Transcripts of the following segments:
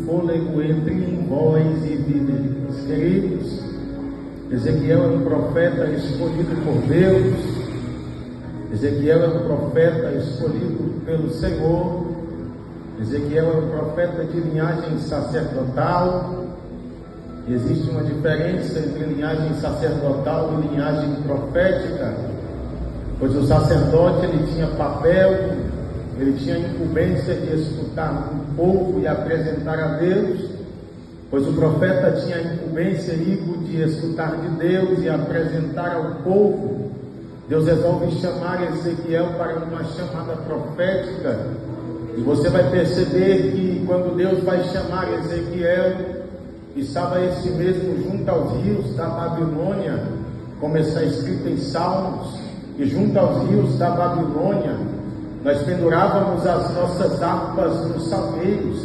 fôlego entre em vós e vivereis. Queridos, Ezequiel é um profeta escolhido por Deus. Ezequiel é um profeta escolhido pelo Senhor. Ezequiel é um profeta de linhagem sacerdotal. Existe uma diferença entre linhagem sacerdotal e linhagem profética, pois o sacerdote ele tinha papel, ele tinha incumbência de escutar o povo e apresentar a Deus, pois o profeta tinha a incumbência de escutar de Deus e apresentar ao povo. Deus resolve chamar Ezequiel para uma chamada profética, e você vai perceber que quando Deus vai chamar Ezequiel, estava esse mesmo junto aos rios da Babilônia, como está escrito em Salmos, e junto aos rios da Babilônia nós pendurávamos as nossas harpas nos salgueiros.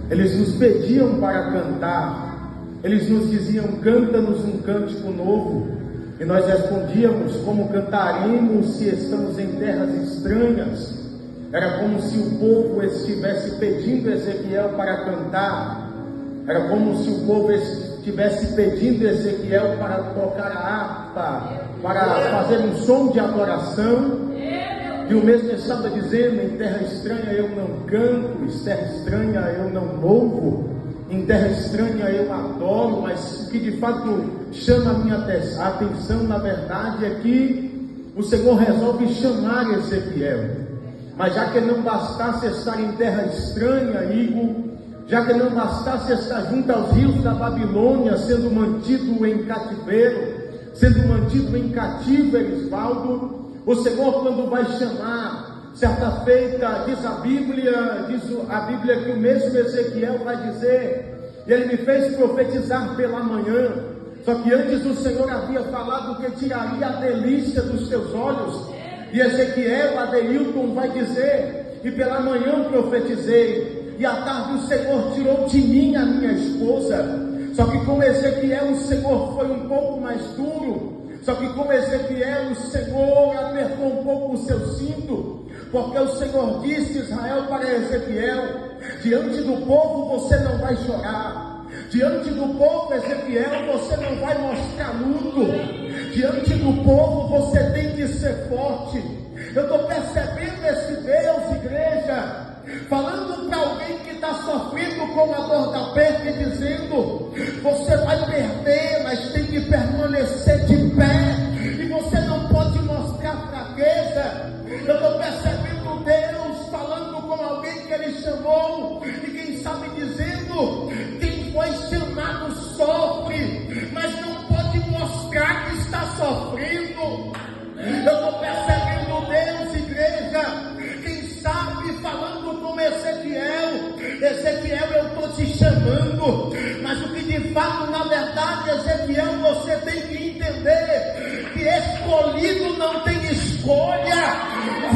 Eles nos pediam para cantar, eles nos diziam: canta-nos um cântico novo, e nós respondíamos: como cantaremos se estamos em terras estranhas? Era como se o povo estivesse pedindo Ezequiel para cantar. Era como se o povo estivesse pedindo Ezequiel para tocar a harpa, para fazer um som de adoração. E o mesmo estava dizendo: em terra estranha eu não canto, em terra estranha eu não louvo, em terra estranha eu adoro. Mas o que de fato chama a minha atenção, na verdade, é que o Senhor resolve chamar Ezequiel. Mas já que não bastasse estar em terra estranha, já que não bastasse estar junto aos rios da Babilônia, sendo mantido em cativeiro, sendo mantido em cativo, Erisvaldo, o Senhor, quando vai chamar, certa feita, diz a Bíblia que o mesmo Ezequiel vai dizer: e ele me fez profetizar pela manhã. Só que antes o Senhor havia falado que tiraria a delícia dos teus olhos. E Ezequiel, Adeilton, vai dizer: e pela manhã profetizei, e à tarde o Senhor tirou de mim a minha esposa. Só que com Ezequiel o Senhor foi um pouco mais duro. Só que com Ezequiel o Senhor apertou um pouco o seu cinto, porque o Senhor disse, Israel, para Ezequiel: diante do povo você não vai chorar, diante do povo, Ezequiel, você não vai mostrar luto, diante do povo você tem que ser forte. Eu estou percebendo esse Deus, igreja, falando para alguém que está sofrendo com a dor da perda e dizendo: você vai perder, mas tem que permanecer de pé, e você não pode mostrar fraqueza. Eu estou percebendo Deus falando com alguém que Ele chamou, e quem sabe dizendo: quem foi chamado sofre, mas não pode mostrar que está sofrendo. Eu estou percebendo Deus, igreja, quem sabe falando com Ezequiel: Ezequiel, eu estou te chamando, mas o que de fato, na verdade, Ezequiel, você tem que entender que escolhido não tem escolha.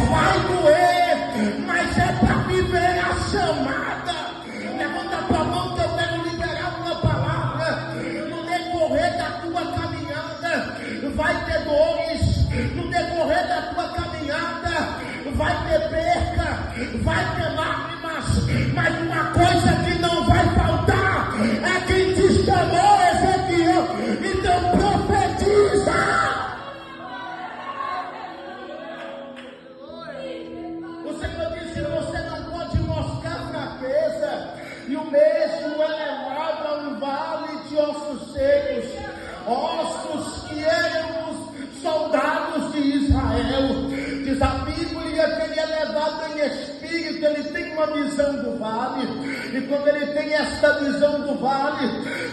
Vai doer, mas é para viver a chamada. Levanta a tua mão que eu quero liberar uma palavra. No decorrer da tua caminhada vai ter dores, no decorrer da tua caminhada vai ter perca, vai ter lágrimas, mas uma coisa que não vai faltar é quem te chamou, Ezequiel. Então profetiza. O Senhor disse: você não pode mostrar fraqueza, e o mesmo é levado a um vale de ossos secos, ossos que eram os soldados de Israel. Diz a Bíblia que ele é levado em espírito, ele tem uma visão do vale, e quando ele tem esta visão do vale,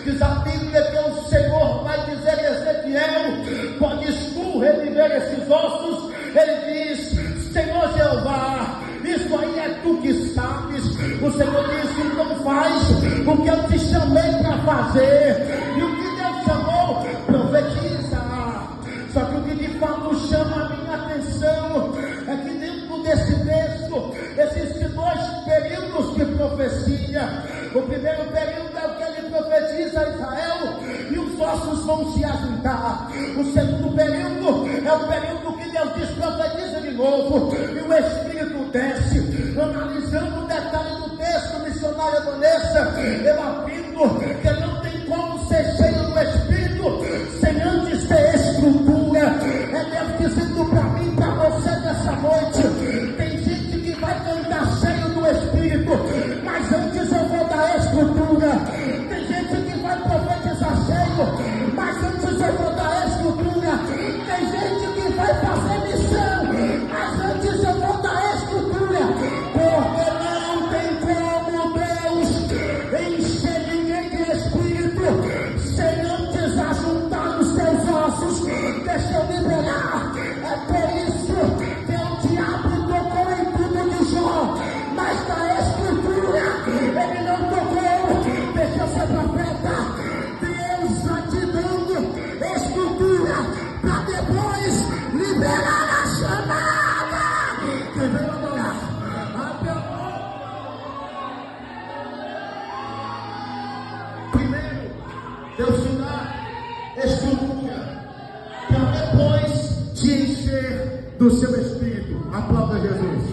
diz a Bíblia que o Senhor vai dizer: Ezequiel, podes tu reviver esses ossos? Ele diz: Senhor Jeová, isso aí é tu que sabes. O Senhor disse: então faz o que eu te chamei para fazer. E o que Deus chamou? Profetiza. Só que o que de fato chama a minha atenção é que dentro desse texto existem dois períodos de profecia. O primeiro período é o que ele profetiza a Israel, e os ossos vão se ajuntar. O segundo período é o período que Deus diz: profetiza de novo, e o Espírito desce. Analisando o detalhe do texto, missionária Vanessa, eu afirmo que não tem como ser cheio do Espírito sem antes ter estrutura. É Deus dizendo para mim, para você nessa noite. Tem gente que vai cantar cheio do Espírito, mas antes eu vou dar estrutura. Tem gente que vai profetizar cheio, mas antes eu vou dar estrutura. Tem gente que vai fazer missão, mas antes eu vou dar estrutura. Porque não tem como Deus encher ninguém de Espírito sem antes ajuntar os seus ossos. Deixa eu liberar. É por isso que o diabo tocou em tudo de Jó, mas da estrutura ele não tocou. Deixa eu ser profeta. Deus está te dando estrutura para depois liberar a chamada. Quem veio adorar? Abre a mão. Primeiro, Deus te dá estrutura para depois te encher do seu Espírito. Aplauda Jesus.